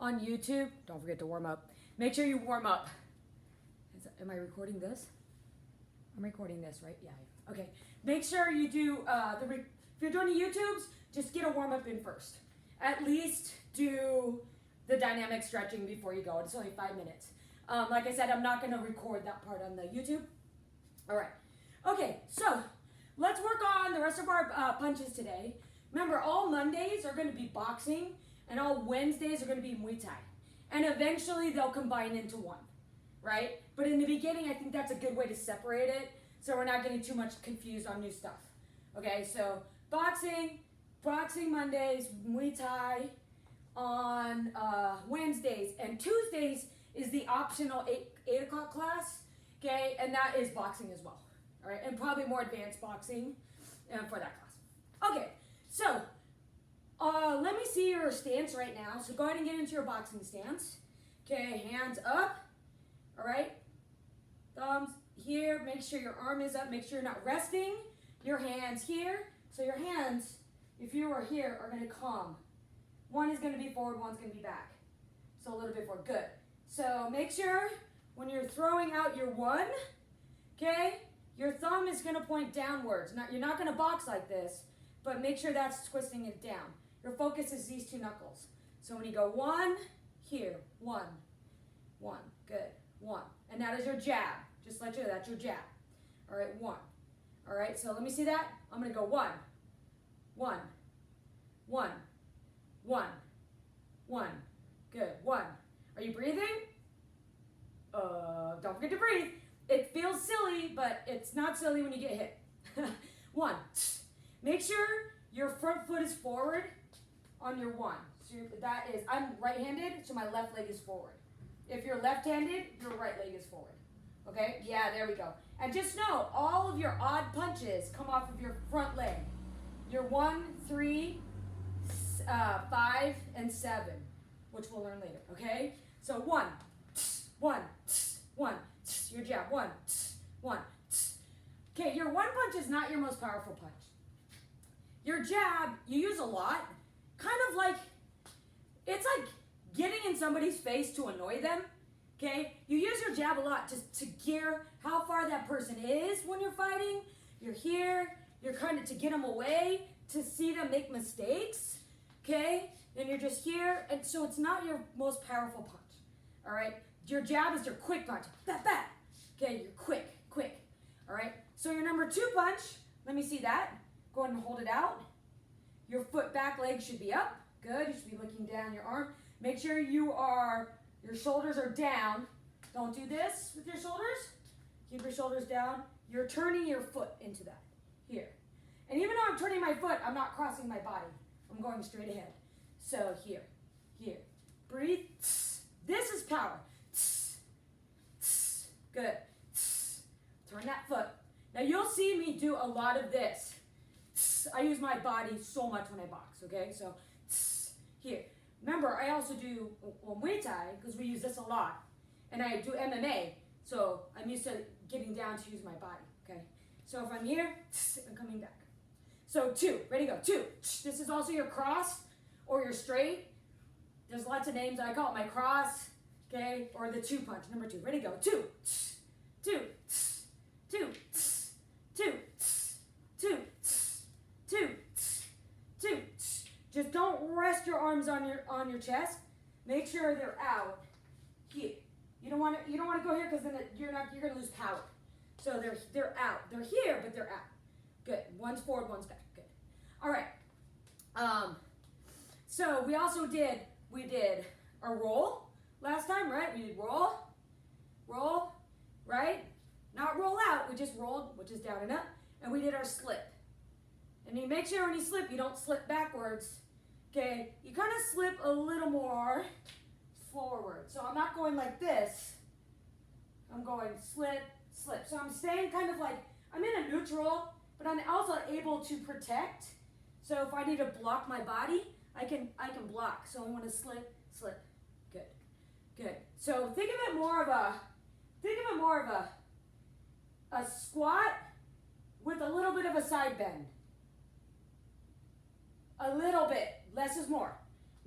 on YouTube, don't forget to warm up. Make sure you warm up. Am I recording this? I'm recording this, right? Yeah. Okay. Make sure you do if you're doing the YouTubes, just get a warm up in first. At least do the dynamic stretching before you go. It's only 5 minutes. Like I said, I'm not going to record that part on the YouTube. All right. Okay, so let's work on the rest of our punches today. Remember, all Mondays are going to be boxing, and all Wednesdays are going to be Muay Thai. And eventually they'll combine into one, right? But in the beginning, I think that's a good way to separate it so we're not getting too much confused on new stuff. Okay, so boxing Mondays, Muay Thai on Wednesdays, and Tuesdays is the optional 8 o'clock class, okay? And that is boxing as well, all right? And probably more advanced boxing for that class. Okay, so let me see your stance right now. So go ahead and get into your boxing stance. Okay, hands up, all right? Thumbs here, make sure your arm is up, make sure you're not resting. Your hands here. So your hands, if you were here, are gonna come. One is gonna be forward, one's gonna be back. So a little bit forward, good. So make sure when you're throwing out your one, okay, your thumb is gonna point downwards. You're not gonna box like this, but make sure that's twisting it down. Your focus is these two knuckles. So when you go one, here, one, good, one. And that is your jab. Just let you know, that's your jab. All right, one. All right, so let me see that. I'm gonna go one, good, one. Are you breathing? Don't forget to breathe. It feels silly, but it's not silly when you get hit. One. Make sure your front foot is forward on your one. So that is, I'm right-handed, so my left leg is forward. If you're left-handed, your right leg is forward. Okay? Yeah, there we go. And just know, all of your odd punches come off of your front leg. Your 1, 3, 5, and 7, which we'll learn later. Okay? So one, your jab, one. Okay, your one punch is not your most powerful punch. Your jab, you use a lot, kind of like, it's like getting in somebody's face to annoy them, okay? You use your jab a lot just to gear how far that person is when you're fighting. You're here, you're kind of to get them away, to see them make mistakes, okay? And you're just here, and so it's not your most powerful punch, all right? Your jab is your quick punch, bat. Okay, you're quick, all right? So your number 2 punch, let me see that. Go ahead and hold it out. Your foot back leg should be up. Good, you should be looking down your arm. Make sure your shoulders are down. Don't do this with your shoulders. Keep your shoulders down. You're turning your foot into that, here. And even though I'm turning my foot, I'm not crossing my body. I'm going straight ahead. So here. Breathe. This is power. Good. Turn that foot. Now you'll see me do a lot of this. I use my body so much when I box, okay? So here. Remember, I also do Muay Thai because we use this a lot. And I do MMA, so I'm used to getting down to use my body, okay? So if I'm here, I'm coming back. So 2, ready, go, 2. This is also your cross or your straight. There's lots of names. I call it my cross, okay? Or the 2 punch, number 2. Ready, go, 2. Just don't rest your arms on your chest. Make sure they're out here. You don't want to go here because then you're going to lose power. So they're out. They're here, but they're out. Good. One's forward, one's back. Good. All right. So we did a roll last time, right? We did roll, right? Not roll out. We just rolled, which is down and up, and we did our slip. And you make sure when you slip, you don't slip backwards. Okay, you kind of slip a little more forward. So I'm not going like this. I'm going slip. So I'm staying kind of like, I'm in a neutral, but I'm also able to protect. So if I need to block my body, I can block. So I want to slip. Good. So think of it more of a squat with a little bit of a side bend. A little bit. Less is more.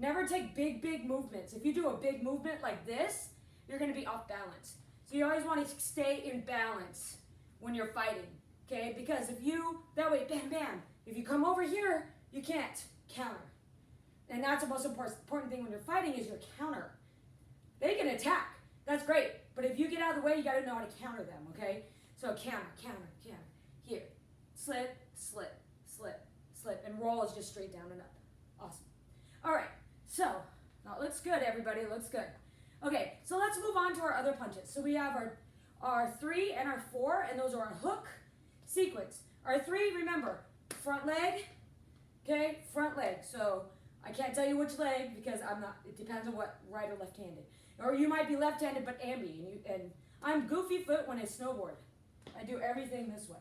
Never take big movements. If you do a big movement like this, you're going to be off balance. So you always want to stay in balance when you're fighting, okay? Because if you, that way, bam, bam. If you come over here, you can't counter. And that's the most important thing when you're fighting is your counter. They can attack. That's great. But if you get out of the way, you got to know how to counter them, okay? So counter. Here. Slip. And roll is just straight down and up. Awesome. All right. So, now it looks good, everybody. It looks good. Okay, so let's move on to our other punches. So we have our 3 and our 4, and those are our hook sequence. Our 3, remember, front leg, okay, front leg. So I can't tell you which leg because it depends on what, right or left-handed. Or you might be left-handed but ambi, and I'm goofy foot when I snowboard. I do everything this way.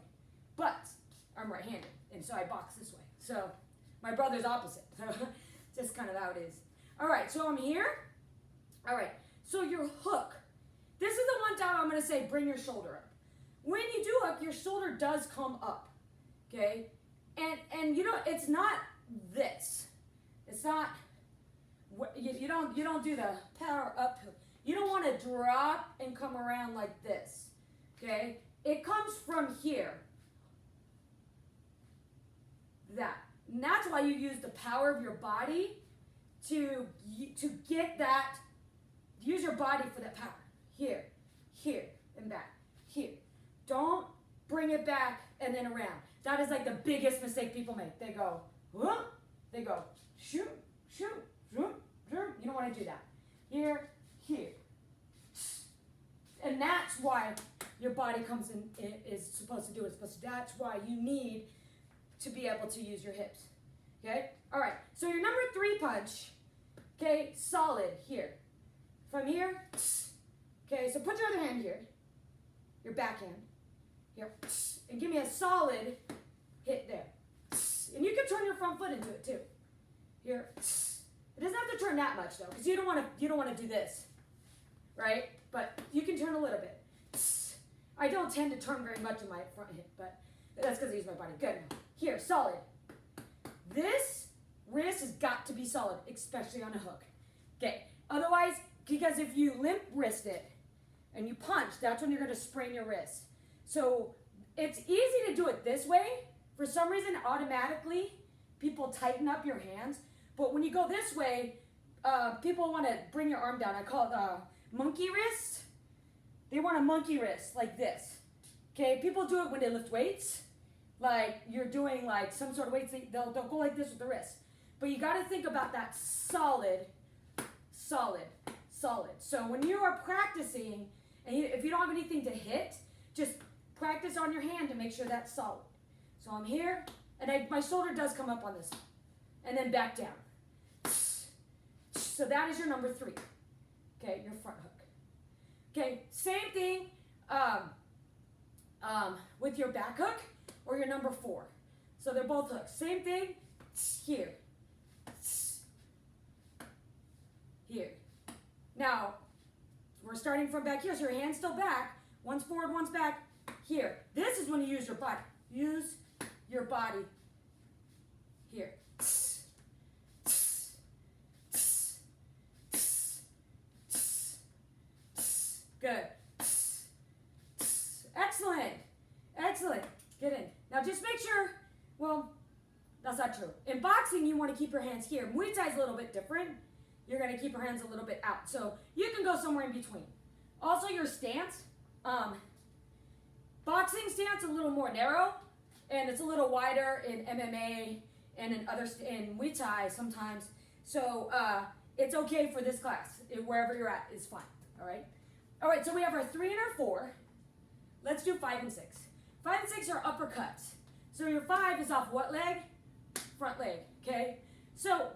But I'm right-handed, and so I box this way. So my brother's opposite. So just kind of how it is. All right, so I'm here. All right, so your hook. This is the one time I'm going to say bring your shoulder up. When you do hook, your shoulder does come up, okay? And you know, it's not this. It's not, you don't do the power up. You don't want to drop and come around like this, okay? It comes from here. That. And that's why you use the power of your body to get that, use your body for that power. Here, and back, here. Don't bring it back and then around. That is like the biggest mistake people make. They go, whoop, they go, shoot, zoom. You don't want to do that. Here. And that's why your body comes in, is supposed to do it. That's why you need to be able to use your hips. Okay? All right. So your number 3 punch, okay, solid here. From here, okay, so put your other hand here, your backhand, here, and give me a solid hit there. And you can turn your front foot into it too. Here. It doesn't have to turn that much though, because you don't want to do this, right? But you can turn a little bit. I don't tend to turn very much in my front hip, but that's because I use my body. Good. Here, solid. This wrist has got to be solid, especially on a hook. Okay. Otherwise, because if you limp wrist it and you punch, that's when you're going to sprain your wrist. So it's easy to do it this way. For some reason, automatically, people tighten up your hands. But when you go this way, people want to bring your arm down. I call it monkey wrist. They want a monkey wrist like this. Okay, people do it when they lift weights. Like you're doing like some sort of weights, they'll go like this with the wrist. But you got to think about that solid. So when you are practicing, and if you don't have anything to hit, just practice on your hand to make sure that's solid. So I'm here, and my shoulder does come up on this, and then back down. So that is your number 3. Okay, your front hook. Okay, same thing with your back hook or your number 4. So they're both hooks. Same thing here. Here. Now, we're starting from back here, so your hand's still back. One's forward, one's back. Here. This is when you use your body. Use your body. Here. Good. Excellent. Get in. Now just make sure, well, that's not true. In boxing, you want to keep your hands here. Muay Thai is a little bit different. You're going to keep your hands a little bit out. So you can go somewhere in between. Also your stance. Boxing stance a little more narrow, and it's a little wider in MMA and in Muay Thai sometimes. So it's okay for this class. Wherever you're at is fine. All right, so we have our 3 and our 4. Let's do 5 and 6. 5 and 6 are uppercuts. So your 5 is off what leg? Front leg, okay? So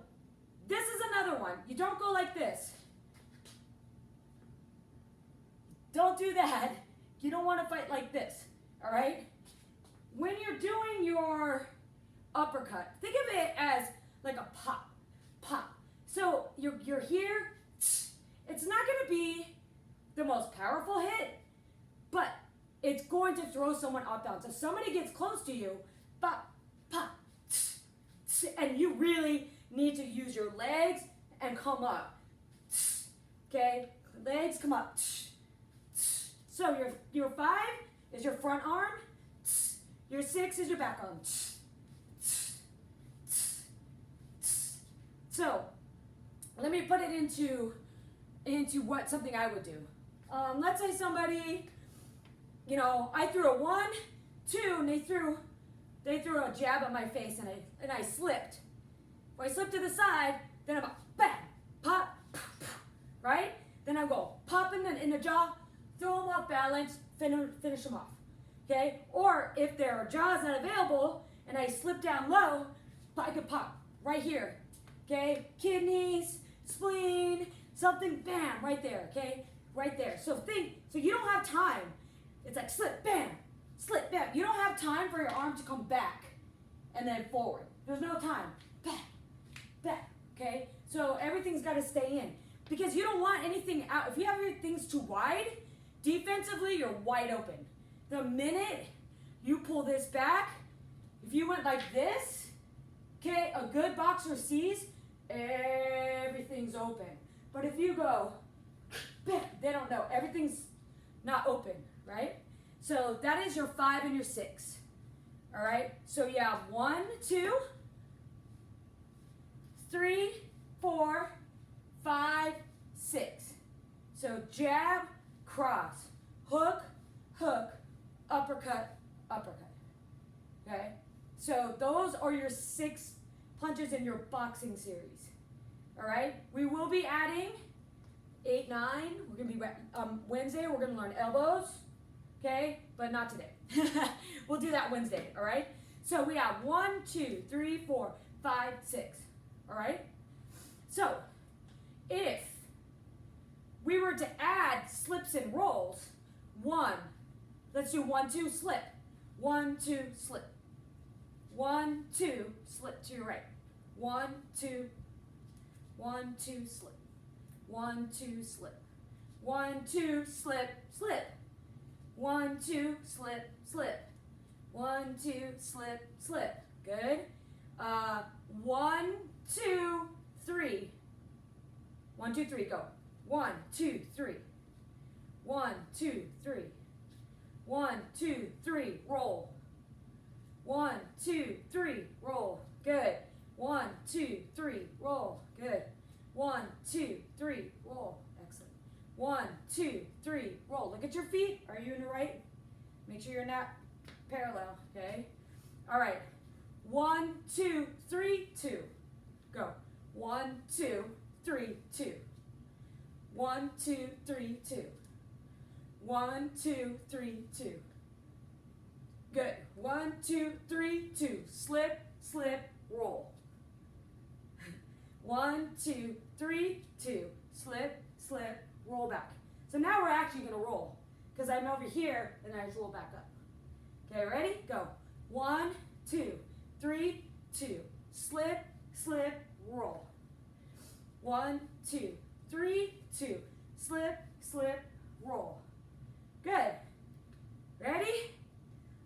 this is another one. You don't go like this. Don't do that. You don't want to fight like this, all right? When you're doing your uppercut, think of it as like a pop. So you're here. It's not going to be the most powerful hit, but it's going to throw someone off balance. If somebody gets close to you, pop, and you really need to use your legs and come up. Okay, legs come up. So your 5 is your front arm. Your 6 is your back arm. So let me put it into what something I would do. Let's say somebody, you know, I threw a 1, 2, and they threw a jab at my face, and I slipped. If I slip to the side, then I'm bang, pop, right? Then I go pop in the jaw, throw them off balance, finish them off. Okay? Or if there are jaws not available and I slip down low, I could pop right here. Okay? Kidneys, spleen, something, bam, right there. Okay? Right there. So you don't have time. It's like slip, bam, slip, bam. You don't have time for your arm to come back and then forward. There's no time. Back, back. Okay? So everything's got to stay in. Because you don't want anything out. If you have your things too wide, defensively, you're wide open. The minute you pull this back, if you went like this, okay, a good boxer sees everything's open. But if you go, they don't know. Everything's not open, right? So that is your 5 and your 6. All right? So you have 1, 2, 3, 4, 5, 6. So jab, cross, hook, hook, uppercut, uppercut. Okay? So those are your 6 punches in your boxing series. All right? We will be adding 8, 9. We're going to be Wednesday. We're going to learn elbows. Okay? But not today. We'll do that Wednesday. All right? So we have 1, 2, 3, 4, 5, 6. All right? So if we were to add slips and rolls, 1, let's do 1, 2, slip. 1, 2, slip. 1, 2, slip to your right. 1, 2, 1, 2, slip. 1, 2, slip. 1, 2, slip, slip. 1, 2, slip, slip. 1, 2, slip, slip. Good. 1, 2, 3. 1, 2, 3, go. 1, 2, 3. 1, 2, 3. 1, 2, 3, roll. 1, 2, 3, roll. Good. 1, 2, 3, roll. Good. 1, 2, 3, roll. Excellent. 1, 2, 3, roll. Look at your feet. Are you in the right? Make sure you're not parallel. Okay. All right. 1, 2, 3, 2. Go. 1, 2, 3, 2. 1, 2, 3, 2. 1, 2, 3, 2. Good. 1, 2, 3, 2. Slip, slip, roll. 1, 2, 3, 2. Slip, slip, roll back. So now we're actually going to roll because I'm over here and I just roll back up. Okay, ready? Go. 1, 2, 3, 2. Slip, slip, roll. 1, 2, 3, 2. Slip, slip, roll. Good. Ready?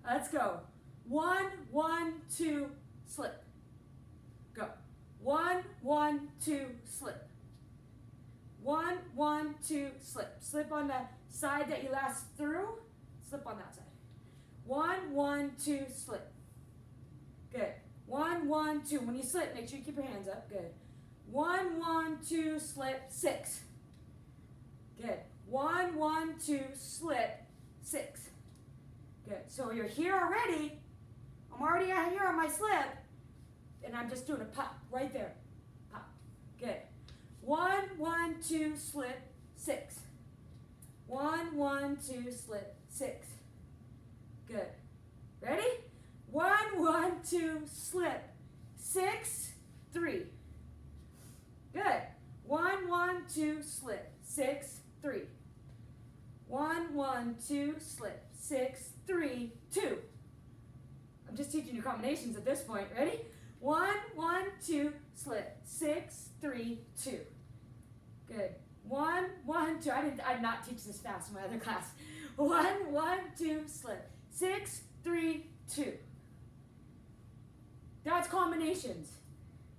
Let's go. 1, 1, 2, slip. Go. 1, 1, 2, slip. 1, 1, 2, slip. Slip on the side that you last threw. Slip on that side. 1, 1, 2, slip. Good. 1, 1, 2. When you slip, make sure you keep your hands up. Good. 1, 1, 2, slip, 6. Good. 1, 1, 2, slip, 6. Good. So you're here already. I'm already out here on my slip. And I'm just doing a pop right there. Pop. Good. 1, 1, 2, slip, 6. 1, 1, 2, slip, 6. Good. Ready? 1, 1, 2, slip, 6, 3. Good. 1, 1, 2, slip, 6, 3. 1, 1, 2, slip, 6, 3, 2. I'm just teaching you combinations at this point. Ready? 1, 1, 2, slip, 6, 3, 2. Good. 1, 1, 2. I did not teach this fast in my other class. 1, 1, 2, slip, 6, 3, 2. That's combinations.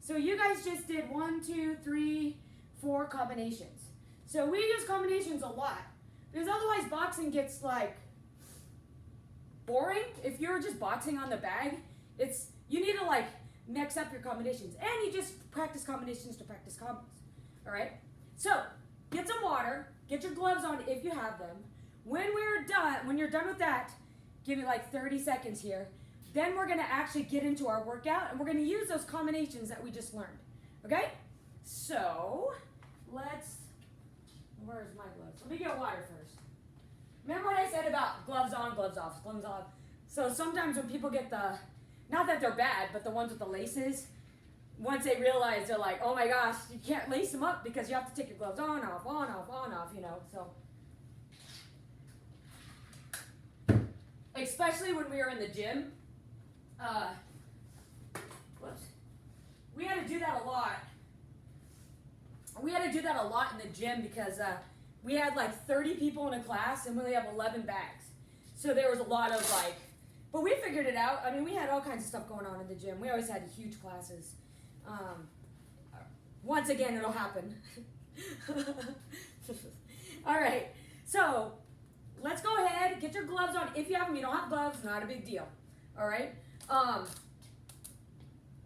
So you guys just did 1, 2, 3, 4 combinations. So we use combinations a lot because otherwise boxing gets like boring. If you're just boxing on the bag, you need to like mix up your combinations, and you just practice combinations to practice combos. All right. So get some water. Get your gloves on if you have them. When you're done with that, give me like 30 seconds here. Then we're gonna actually get into our workout, and we're gonna use those combinations that we just learned. Okay? So where's my gloves? Let me get water first. Remember what I said about gloves on, gloves off, gloves on? So sometimes when people get not that they're bad, but the ones with the laces, once they realize, they're like, oh my gosh, you can't lace them up because you have to take your gloves on, off, you know, so. Especially when we were in the gym. We had to do that a lot. We had to do that a lot in the gym because we had like 30 people in a class and we only have 11 bags. So there was a lot of like, but we figured it out. I mean, we had all kinds of stuff going on in the gym. We always had huge classes. Once again, it'll happen. All right, so let's go ahead, get your gloves on. If you have them, you don't have gloves, not a big deal. All right.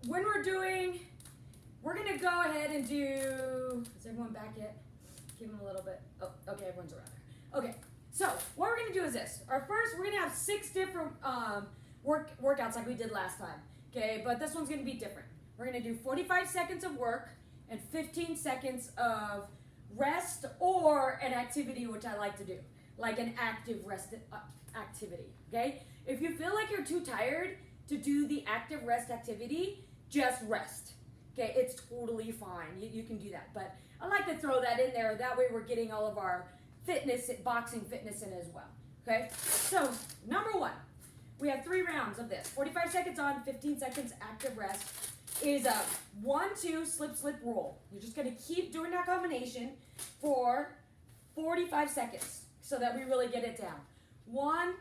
When we're gonna go ahead and do, is everyone back yet? Give them a little bit. Oh, okay, everyone's around there. Okay, so what we're gonna do is this. We're gonna have 6 different workouts like we did last time. Okay, but this one's gonna be different. We're gonna do 45 seconds of work and 15 seconds of rest or an activity, which I like to do, like an active rest activity. Okay, if you feel like you're too tired to do the active rest activity, just rest. Okay, it's totally fine. You can do that. But I like to throw that in there. That way we're getting all of our boxing fitness in as well. Okay, so number 1, we have 3 rounds of this. 45 seconds on, 15 seconds active rest is a 1-2 slip, slip, roll. You're just gonna keep doing that combination for 45 seconds so that we really get it down. 1,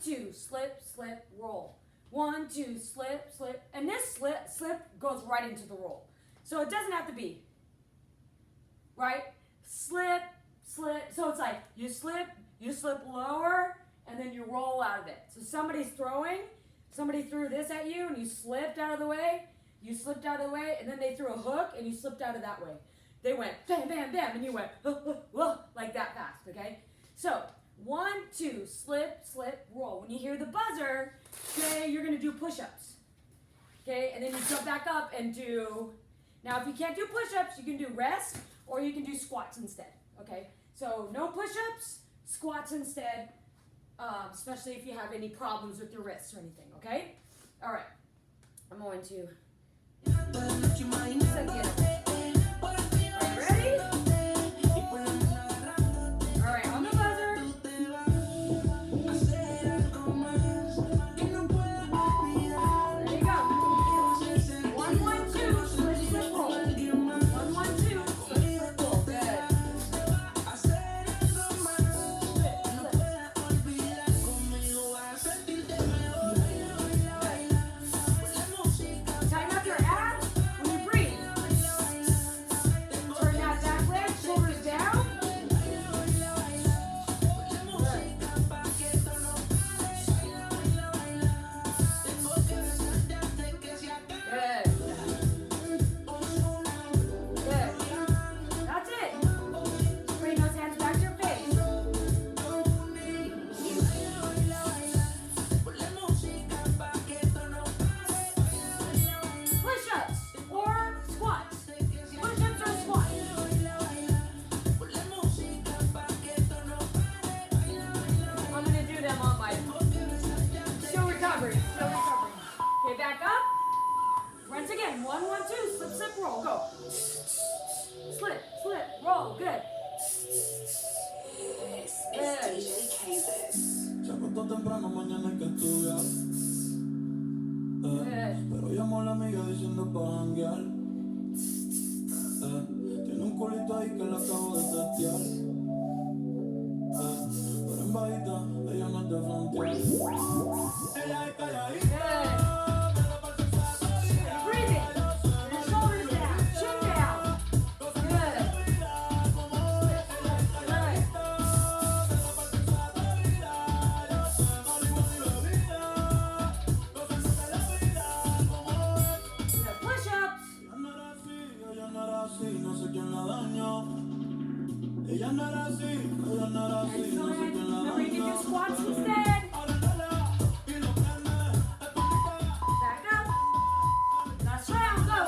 2, slip, slip, roll. 1, 2, slip, slip, and this slip goes right into the roll. So it doesn't have to be, right? Slip, slip, so it's like you slip lower, and then you roll out of it. So somebody threw this at you, and you slipped out of the way, and then they threw a hook, and you slipped out of that way. They went bam, bam, bam, and you went like that fast, okay? So 1, 2, slip, slip, roll. When you hear the buzzer, okay, you're gonna do push-ups. Okay, and then you jump back up and do, now if you can't do push-ups, you can do rest or you can do squats instead. Okay, so no push-ups, squats instead, especially if you have any problems with your wrists or anything, okay? All right, I'm going to set the interval. Are you ready? All right, on the buzzer. Temprano, mañana hay que estudiar. Pero llamo a la amiga diciendo pa' janguear. Tiene un culito ahí que la acabo de testear. Pero en bajita, ella no es de frontear. Ella es calladita. Breathe it. Your shoulders down. Chin down. Good. ella no era así, ella no era así. Excellent. Remember, you can do squats instead. Back up. Last round, go.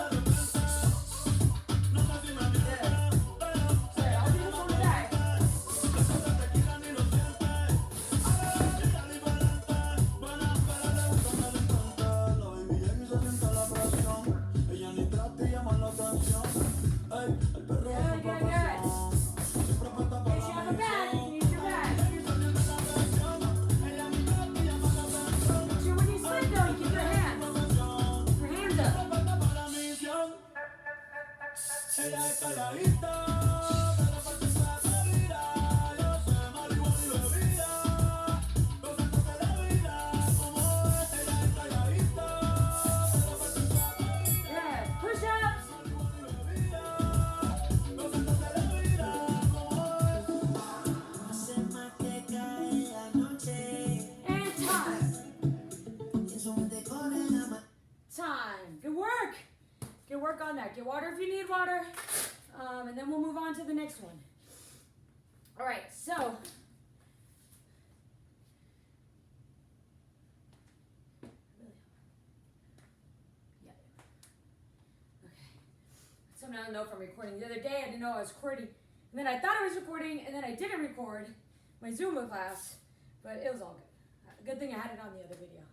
Good. Good. I'll do this on the back. Good, good, good. Make sure you have a bag. You need your bag. Make sure when you slip, though, you keep your hands. Your hands up. Ella es calladita, pero por tu vida, yo sé marihuana y bebida, gozando de la vida, como es. Ella es calladita, pero por tu vida, Good. Push-ups. gozando de la vida, como es. Hace más que cae la noche, And time. eso me te corre la mano. Time. Good work. Good work on that. Get water if you need water. And then we'll move on to the next one. All right, so. Yeah. Okay. Something I don't know if I'm recording. The other day I didn't know I was recording. And then I thought I was recording, and then I didn't record my Zumba class, but it was all good. Good thing I had it on the other video.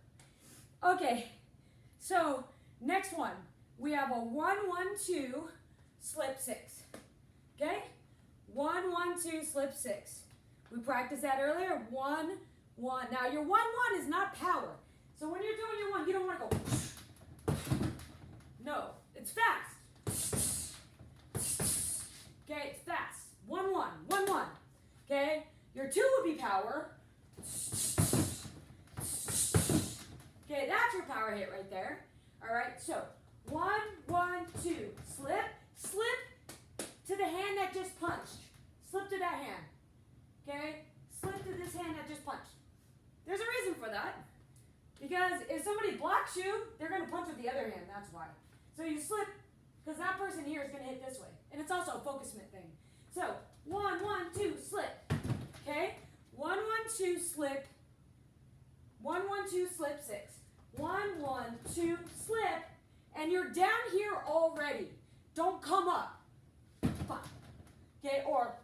Okay, so next one. We have a 1-1-2 slip 6. Okay? 1-1-2 slip 6. We practiced that earlier. 1-1. Now your 1-1 is not power. So when you're doing your 1, you don't want to go. No, it's fast. Okay, it's fast. 1-1, 1-1. Okay? Your 2 would be power. Okay, that's your power hit right there. All right, so 1-1-2. Slip, slip to the hand that just punched. Slip to that hand. Okay? Slip to this hand that just punched. There's a reason for that. Because if somebody blocks you, they're going to punch with the other hand. That's why. So you slip, because that person here is going to hit this way. And it's also a focusment thing. So 1-1-2, slip. Okay? 1-1-2, slip. 1-1-2, slip 6. 1-1-2, slip. And you're down here already. Don't come up. Okay, or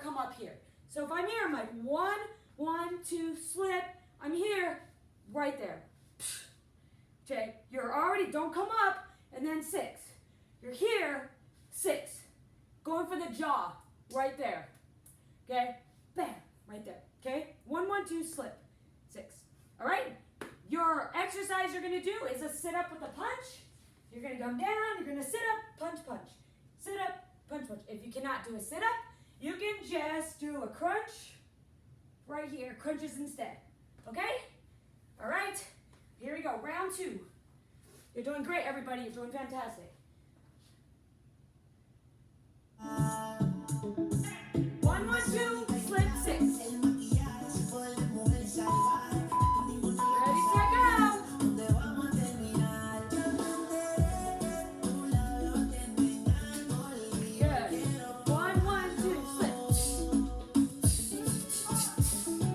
come up here. So if I'm here, I'm like 1-1-2, slip. I'm here, right there. Okay, you're already, don't come up, and then 6. You're here, 6. Going for the jaw, right there. Okay, bam, right there. Okay, 1-1-2, slip, 6. All right, your exercise you're gonna do is a sit up with a punch. You're going to come down, you're going to sit up, punch, punch. Sit up, punch, punch. If you cannot do a sit up, you can just do a crunch right here. Crunches instead. Okay? All right. Here we go. Round 2. You're doing great, everybody. You're doing fantastic. 1-1-2, slip 6. El maquillaje se puede mover salvaje. Ningún Ready, set, go. donde vamos a terminar. Yo mandaré tu labio que tenga alcohol. Good. 1-1-2, slip.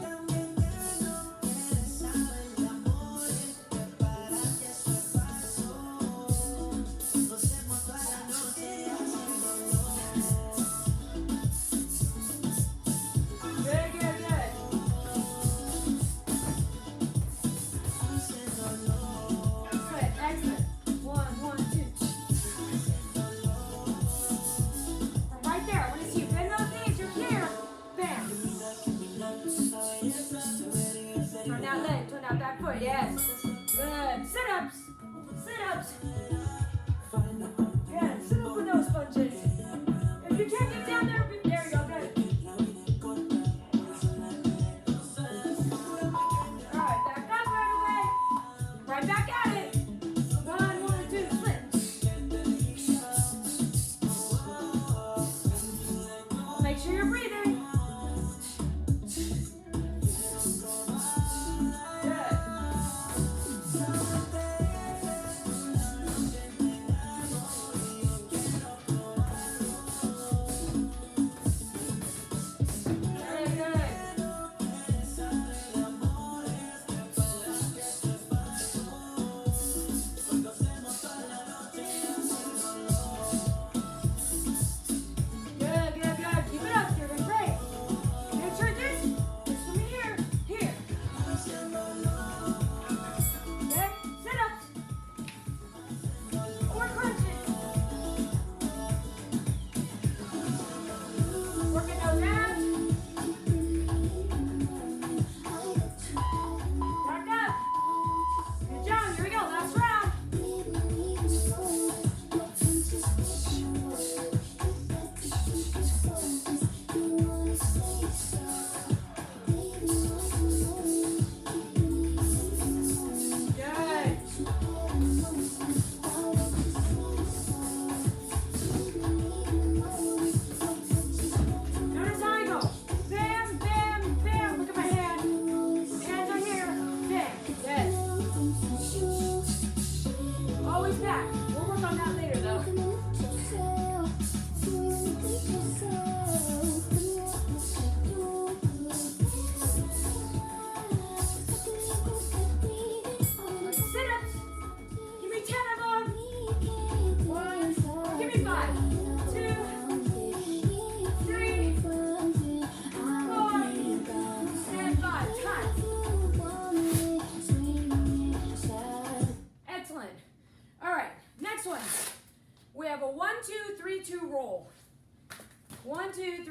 También que no quieres saber el amor. Prepárate, eso es paso. Gocemos toda la noche haciéndolo. Good, good, good. Good, excellent. 1-1-2. From right there, I want to see you bend those knees. You're here. Bam. Turn that leg, turn that back foot. Yes. Good. Sit-ups. Sit-ups. Good. Sit up with those punches. If you can't get down there, there you go. Good. All right, back up right away. Right back at it. 1-1-2, slip. Make sure you're breathing. Good.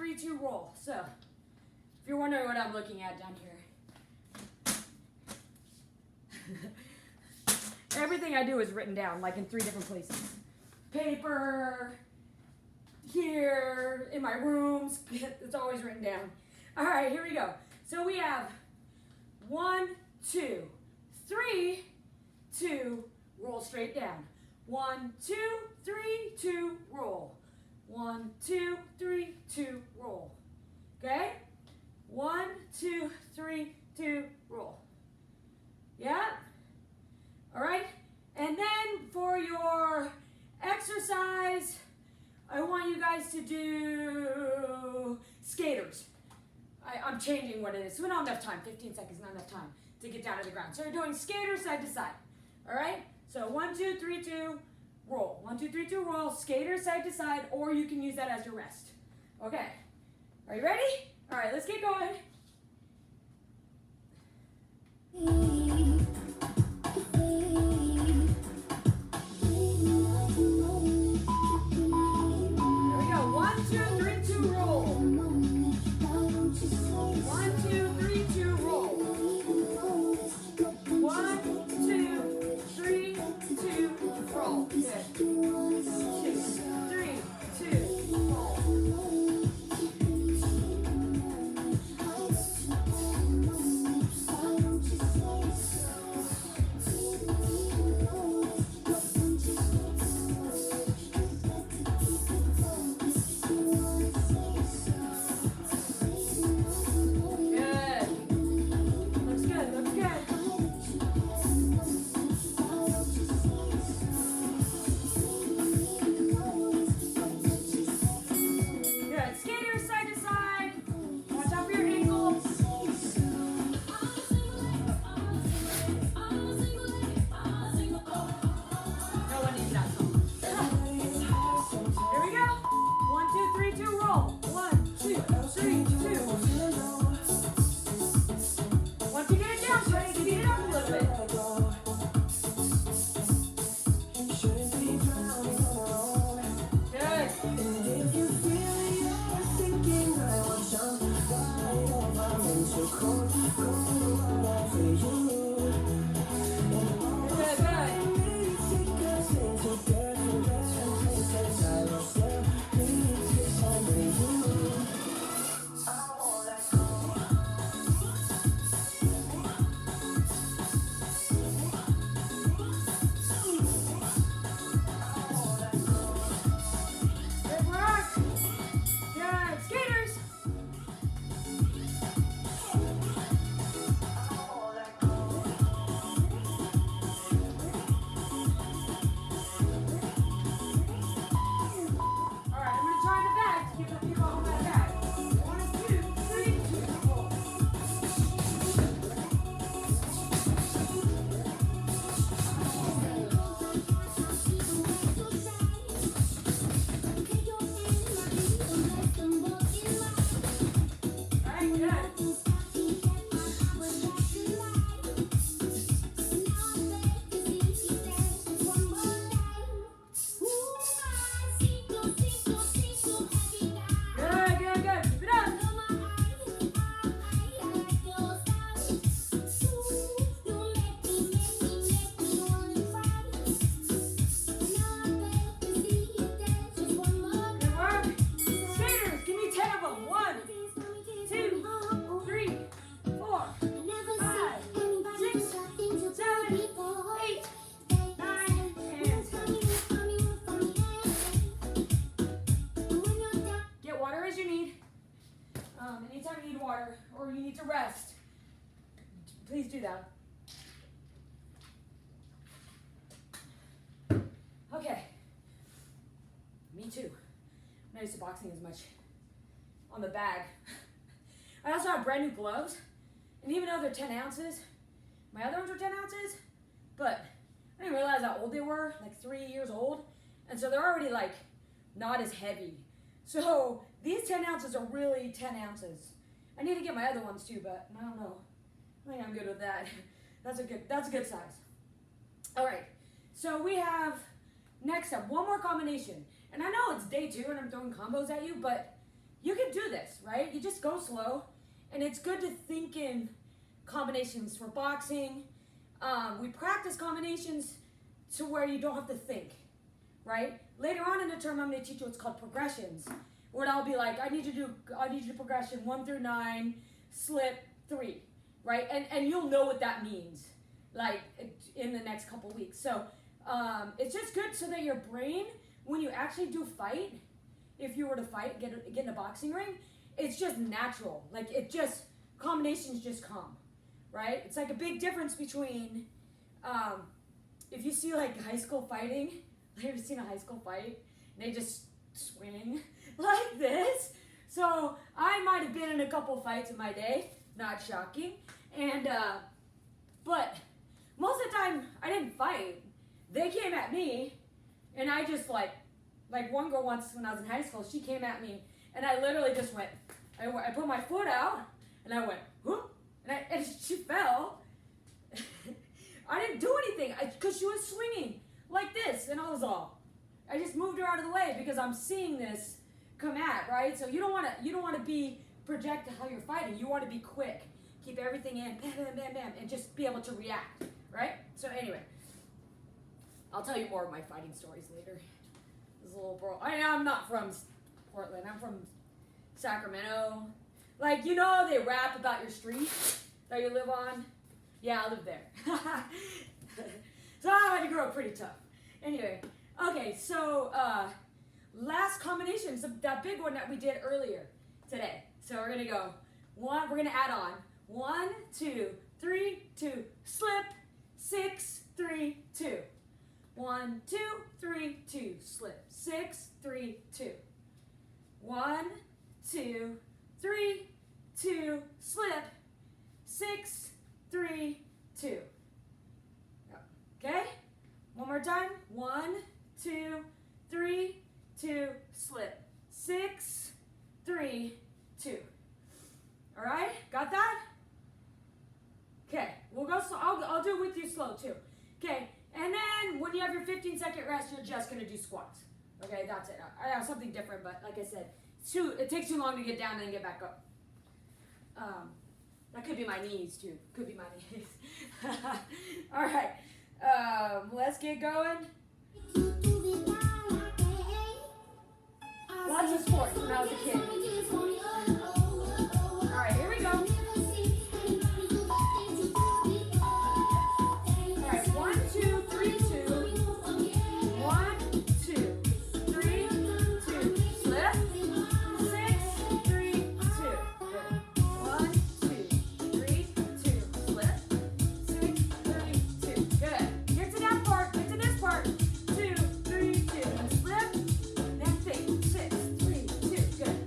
3, 2, roll. So, if you're wondering what I'm looking at down here, everything I do is written down, like in 3 different places. Paper, here, in my rooms, it's always written down. All right, here we go. So we have 1, 2, 3, 2, roll straight down. 1, 2, 3, 2, roll. 1, 2, 3, 2, roll. Okay? 1, 2, 3, 2, roll. Yeah? All right? And then for your exercise, I want you guys to do skaters. I'm changing what it is. So we don't have enough time. 15 seconds, not enough time to get down to the ground. So you're doing skaters side to side. All right? So 1, 2, 3, 2, roll. 1, 2, 3, 2, roll. Skaters side to side, or you can use that as your rest. Okay. Are you ready? All right, let's get going. There we go. 1, 2, 3, 2, roll. 1, 2, 3, 2, roll. 1, 2, 3, 2, roll. Good. 2, 3, 2, roll. Good. Looks good, looks good. Good. Skaters side to side. Watch out for your ankles. No one needs that song. Here we go. 1, 2, 3, 2, roll. 1, 2, 3, 2. Once you get it down, try to speed it up a little bit. Good. Good, good. Good work. Good. Skaters. All right, I'm going to try the bag to give the people on that bag. 1, 2, 3, 2, roll. All right, good. Good, good, good. Keep it up. Good work. Skaters, give me 10 of them. 1, 2, 3, 4, 5, 6, 7, 8, 9, and 10. Get water as you need. Anytime you need water or you need to rest, please do that. Okay. Me too. I'm not used to boxing as much on the bag. I also have brand new gloves, and even though they're 10 ounces, my other ones are 10 ounces, but I didn't realize how old they were, like 3 years old, and so they're already like not as heavy. So these 10 ounces are really 10 ounces. I need to get my other ones too, but I don't know. I think I'm good with that. That's a good size. All right, so we have next up one more combination, and I know it's day 2 and I'm throwing combos at you, but you can do this, right? You just go slow, and it's good to think in combinations for boxing. We practice combinations to where you don't have to think, right? Later on in the term, I'm going to teach you what's called progressions, where I'll be like, I need you to do progression 1 through 9, slip 3, right? And you'll know what that means, like in the next couple weeks. So it's just good so that your brain, when you actually do fight, if you were to fight, get in a boxing ring, it's just natural. Like combinations just come, right? It's like a big difference between if you see like high school fighting. Have you seen a high school fight? And they just swing like this. So I might have been in a couple fights in my day, not shocking. And but most of the time I didn't fight. They came at me, and I just like one girl once when I was in high school, she came at me, and I literally just went. I put my foot out, and I went whoop, and she fell. I didn't do anything because she was swinging like this, and I just moved her out of the way because I'm seeing this come at, right? So you don't want to be project how you're fighting. You want to be quick, keep everything in, bam, bam, bam, bam, and just be able to react, right? So anyway, I'll tell you more of my fighting stories later. This little bro, I'm not from Portland. I'm from Sacramento. Like, you know, they rap about your street that you live on. Yeah, I live there. So I had to grow up pretty tough. Anyway, okay, so last combination, so that big one that we did earlier today. So we're gonna go we're gonna add on 1, 2, 3, 2, slip, 6, 3, 2. 1, 2, 3, 2, slip, 6, 3, 2. 1, 2, 3, 2, slip, 6, 3, 2. Okay? One more time. 1, 2, 3, 2, slip. 6, 3, 2. All right? Got that? Okay. We'll go slow. I'll do it with you slow too. Okay. And then when you have your 15-second rest, you're just going to do squats. Okay? That's it. I have something different, but like I said, it takes too long to get down and then get back up. That could be my knees too. Could be my knees. All right. Let's get going. Lots of sports when I was a kid. All right, here we go. All right, 1, 2, 3, 2. 1, 2, 3, 2. Slip. 6, 3, 2. Good. 1, 2, 3, 2. Slip. 6, 3, 2. Good. Get to that part. Get to this part. 2, 3, 2. And slip. Then fake. 6, 3, 2. Good.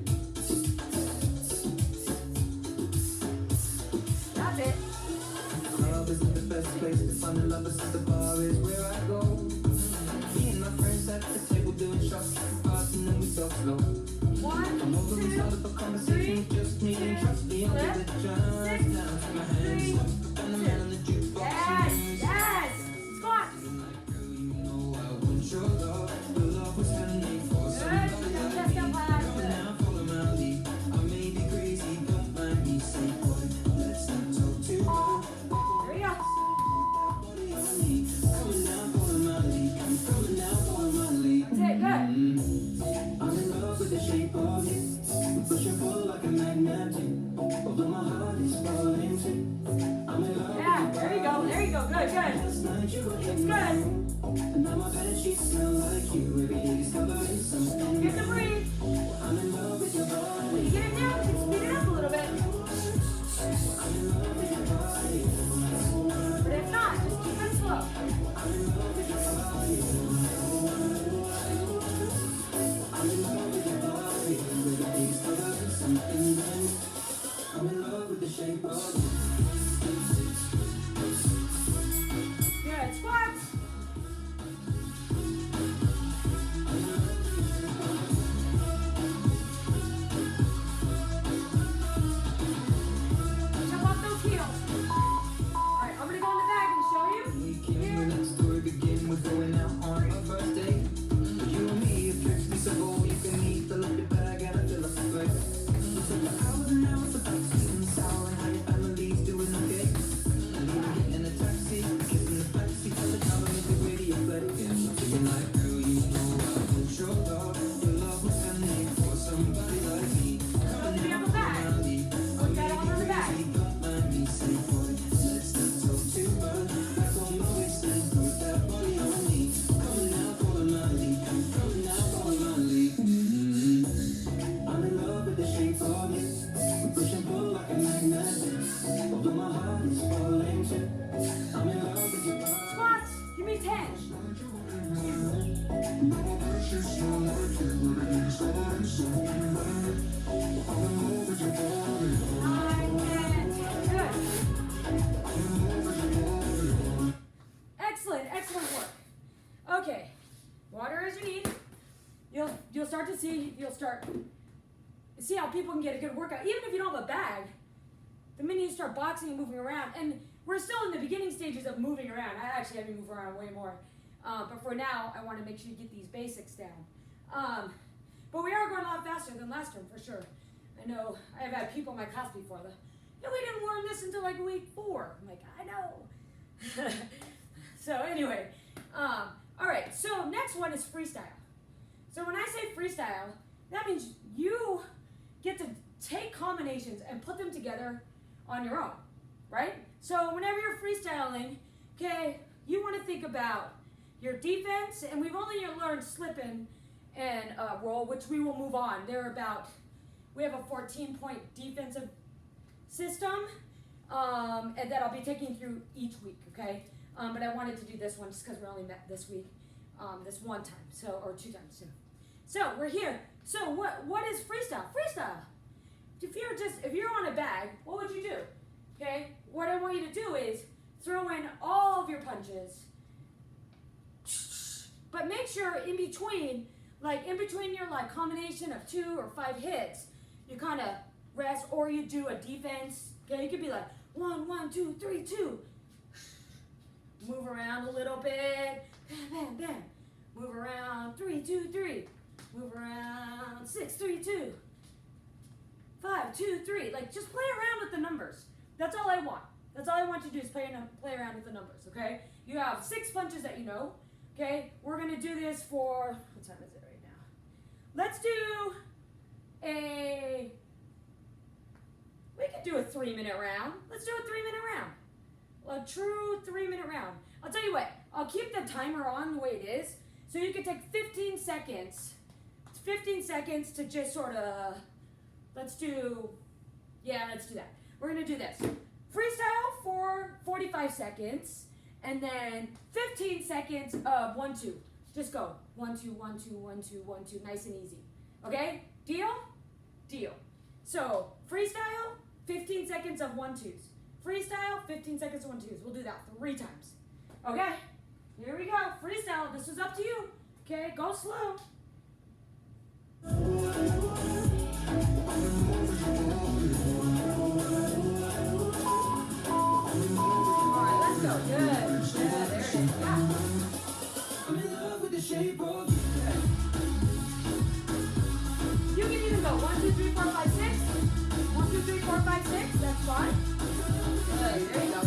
That's it. Club isn't the best place to find a lover, so the bar is where I go. Me and my friends at the table doing shots, passing and we talk slow. 1, Come over and start up a 2, conversation, 3, just me and trust me, I'll give it a chance. 6, Now to my 3, hands, and the man on the jukebox. Yes, yes. Squat. Girl, you know I want your love. The love was handmade for Good. somebody Just like up me. high. Come Good. now, follow my lead. I may be crazy, don't mind me. Say, boy, let's not talk too much. There we go. Body on me. Coming now, follow my lead. I'm coming now, follow my lead. That's it. Good. I'm in love with the shape of you. We push and pull like a magnet. Although my heart is falling too. I'm in love Yeah, with there you go. There you go. Good, good. last night you were in It's my good. room. And now my bed sheets smell like you. Every day discovering something Get to new. breathe. I'm in love with your When body. you get it down, you can speed it up a little bit. I'm in love with your body. But if not, just keep it slow. I'm in love with your body. I'm in love with your body. Every day discovering something new. I'm in love with the shape of you. Good. Squats. Jump off those heels. All right, I'm gonna go in the bag and show you. We can let the story begin with going out on our first date. You and me, it tricks me so bold. You can eat the little bag and I feel like a flight. Squats. Give me 10. Nine, 10. Good. Excellent, excellent work. Okay, water as you need. You'll start to see how people can get a good workout, even if you don't have a bag. The minute you start boxing and moving around, and we're still in the beginning stages of moving around. I actually have you move around way more, but for now, I want to make sure you get these basics down. But we are going a lot faster than last term for sure. I know I've had people in my class before that, we didn't learn this until like week 4. I'm like, I know. So anyway, all right, so next one is freestyle. So when I say freestyle, that means you get to take combinations and put them together on your own, right? So whenever you're freestyling, okay, you want to think about your defense, and we've only learned slip-in and roll, which we will move on. We have a 14-point defensive system, and that I'll be taking through each week, okay? But I wanted to do this one just because we only met this week, this one time, or 2 times too. So we're here. So what is freestyle? Freestyle. If you're on a bag, what would you do? Okay, what I want you to do is throw in all of your punches, but make sure in between your like combination of 2 or 5 hits, you kind of rest, or you do a defense. Okay, you could be like 1, 1, 2, 3, 2. Move around a little bit, bam, bam, bam. Move around, 3, 2, 3. Move around, 6, 3, 2. 5, 2, 3. Like, just play around with the numbers. That's all I want. That's all I want you to do is play around with the numbers, okay? You have 6 punches that you know, okay? We're going to do this for, what time is it right now? Let's do we could do a 3-minute round. Let's do a 3-minute round. A true 3-minute round. I'll tell you what, I'll keep the timer on the way it is, so you can take 15 seconds. 15 seconds to just sort of, let's do that. We're gonna do this. Freestyle for 45 seconds, and then 15 seconds of 1, 2. Just go, 1, 2, 1, 2, 1, 2, 1, 2, nice and easy. Okay, deal? Deal. So, freestyle, 15 seconds of 1, 2s. Freestyle, 15 seconds of 1, 2s. We'll do that 3 times. Okay, here we go. Freestyle, this is up to you. Okay, go slow. Alright, let's go. Good. Yeah, there it is. Yeah. I'm in love with the shape of You can even go 1, 2, 3, 4, 5, 6. 1, 2, 3, 4, 5, 6. That's fine. Good. There you go.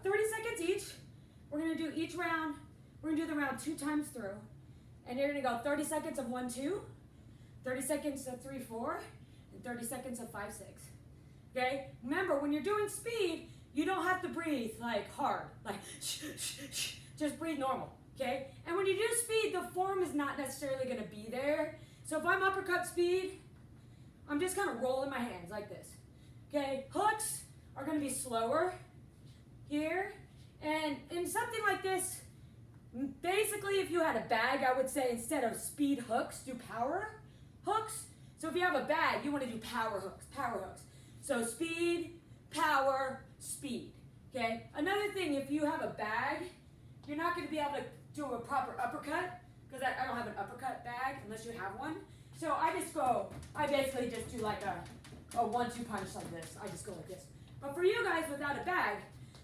30 seconds each. We're gonna do each round. We're gonna do the round 2 times through. And you're gonna go 30 seconds of 1, 2, 30 seconds of 3, 4, and 30 seconds of 5, 6. Okay? Remember, when you're doing speed, you don't have to breathe like hard, like shh, shh, shh. Just breathe normal, okay? And when you do speed, the form is not necessarily gonna be there. So if I'm uppercut speed, I'm just kind of rolling my hands like this, okay? Hooks are gonna be slower here. And in something like this, basically if you had a bag, I would say instead of speed hooks, do power hooks. So if you have a bag, you wanna do power hooks. So speed, power, speed, okay? Another thing, if you have a bag, you're not gonna be able to do a proper uppercut, because I don't have an uppercut bag unless you have one. So I basically just do like a 1-2 punch like this. I just go like this. But for you guys without a bag,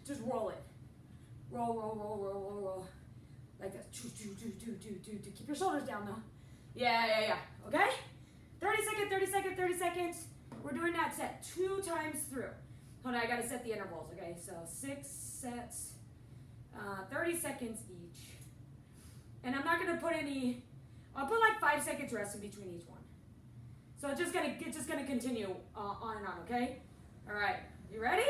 just roll it. Roll, roll, roll, roll, roll, roll. Like this. Do. Keep your shoulders down though. Yeah. Okay? 30 seconds. We're doing that set 2 times through. Hold on, I gotta set the intervals, okay? So 6 sets, 30 seconds each. And I'm not gonna put I'll put like 5 seconds rest in between each one. So it's just gonna continue on and on, okay? All right, you ready?